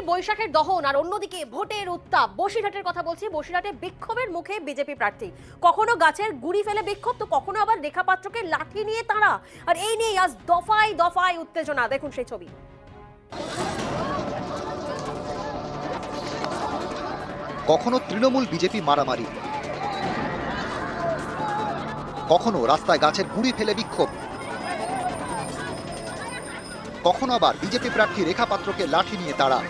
বৈশাখের দহন আর অন্যদিকে ভোটের উত্তাপ। বসিরহাটের কথা বলছি। বসিরহাটে বিক্ষোভের মুখে বিজেপি প্রার্থী, কখনো গাছের গুড়ি ফেলে বিক্ষোভ, তো কখনো আবার রেখা পাত্রকে লাঠি নিয়ে তাড়া। আর এই নিয়ে আজ দফায় দফায় উত্তেজনা। দেখুন সেই ছবি। কখনো তৃণমূল বিজেপি মারামারি, কখনো রাস্তায় গাছের গুড়ি ফেলে বিক্ষোভ, কখনো আবার বিজেপি প্রার্থী রেখা পাত্রকে লাঠি নিয়ে তাড়া।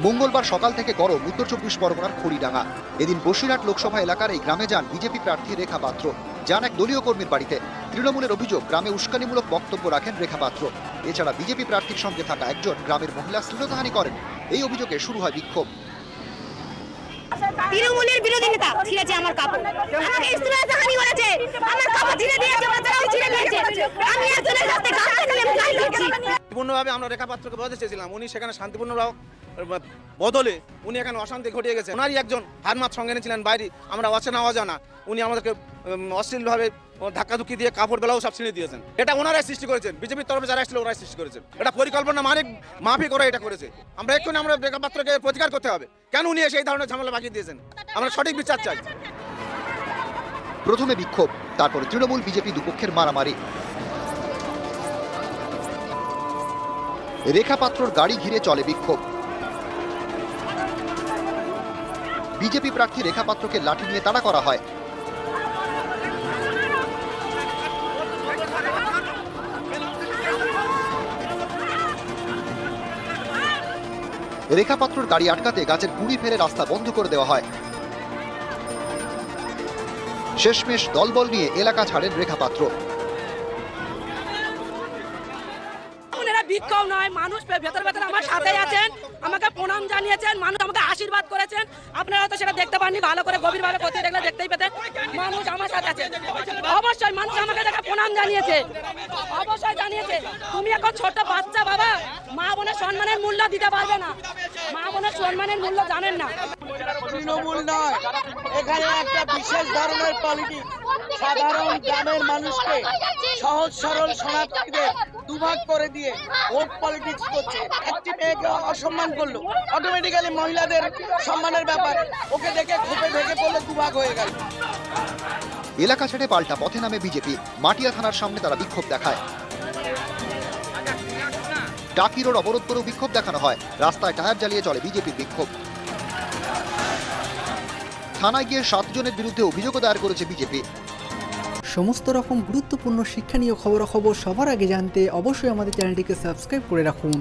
মঙ্গলবার সকাল থেকে গরম উত্তর 24 পরগনার খড়িডাঙ্গা। এদিন বসিরহাট লোকসভা এলাকার এই গ্রামে যান বিজেপি প্রার্থী রেখা পাত্র। যান এক দলীয় কর্মীর বাড়িতে। তৃণমূলের অভিযোগ, গ্রামে উস্কানিমূলক বক্তব্য রাখেন রেখা পাত্র। এছাড়া বিজেপি প্রার্থীর সঙ্গে থাকা একজন গ্রামের মহিলা শ্লীলতাহানি করেন। এই অভিযোগে শুরু হয় বিক্ষোভ। তৃণমূলের বিরোধী নেতা ছিঁড়েছে আমার কাপড়, আমাকে শ্লীলতাহানি করেছে, আমার কাপড় ছিঁড়ে দিয়েছে, বাচ্চারাও ছিঁড়ে দিয়েছে। আমি একজনের কাছে গাছ নিয়ে গাল দিচ্ছি। সম্পূর্ণভাবে আমরা রেখা পাত্রকে বোঝাতে চেয়েছিলাম, উনি সেখানে শান্তিপূর্ণভাবে বদলে উনি এখানে অশান্তি ঘটিয়ে গেছে। ওনারই একজন হারমাত সঙ্গে এনেছিলেন বাইরে, আমরা অচেনা অজানা, উনি আমাদেরকে অশ্লীলভাবে ধাক্কাধুক্কি দিয়ে কাপড় বেলাও সব ছিঁড়ে দিয়েছেন। এটা ওনারাই সৃষ্টি করেছেন, বিজেপির তরফে যারা এসেছিল ওরাই সৃষ্টি করেছেন। এটা পরিকল্পনা মাফিক করে এটা করেছে। আমরা এক্ষুনি আমরা রেখা পাত্রকে প্রতিকার করতে হবে। কেন উনি এসে এই ধরনের ঝামেলা বাকিয়ে দিয়েছেন? আমরা সঠিক বিচার চাই। প্রথমে বিক্ষোভ, তারপরে তৃণমূল বিজেপি দুপক্ষের মারামারি। রেখা পাত্রর গাড়ি ঘিরে চলে বিক্ষোভ। বিজেপি প্রার্থী রেখা পাত্রকে লাঠি নিয়ে তাড়া করা হয়। রেখা পাত্রর গাড়ি আটকাতে গাছের গুড়ি ফেলে রাস্তা বন্ধ করে দেওয়া হয়। শেষমেশ দলবল নিয়ে এলাকা ছাড়েন রেখা পাত্র। বিক্ষোভ নয়, মানুষ ভেতর ভেতর আমার সাথে আছেন, আমাকে প্রণাম জানিয়েছেন, মানুষ আমাকে আশীর্বাদ করেছেন। আপনারা হয়তো সেটা দেখতে পাননি, ভালো করে গভীরভাবে করতে দেখলে দেখতেই পেতেন। মানুষ আমার সাথে আছে, অবশ্যই মানুষ আমাকে দেখে প্রণাম জানিয়েছে, অবশ্যই জানিয়েছে। তুমি এখন ছোট বাচ্চা বাবা, মা বোনের সম্মানের মূল্য দিতে পারবে না, মা বোনের সম্মানের মূল্য জানেন না। তৃণমূল নয়, এখানে একটা বিশেষ ধরনের পলিটিক্স। সাধারণ গ্রামের মানুষকে, সহজ সরল শরণার্থীদের দুভাগ করে দিয়ে ভোট পলিটিক্স করছে। একটি মেয়েকে অসম্মান করলো, অটোমেটিক্যালি মহিলাদের সম্মানের ব্যাপার, ওকে দেখে ক্ষোভে ভেঙে পড়লে দুভাগ হয়ে গেল। এলাকা ছেড়ে পাল্টা পথে নামে বিজেপি। মাটিয়া থানার সামনে তারা বিক্ষোভ দেখায়। টাকি রোড অবরোধ করেও বিক্ষোভ দেখানো হয়। রাস্তায় টায়ার জ্বালিয়ে চলে বিজেপির বিক্ষোভ। থানায় গিয়ে 7 জনের বিরুদ্ধে অভিযোগও দায়ের করেছে বিজেপি। সমস্ত রকম গুরুত্বপূর্ণ শিক্ষণীয় খবরাখবর সবার আগে জানতে অবশ্যই আমাদের চ্যানেলটিকে সাবস্ক্রাইব করে রাখুন।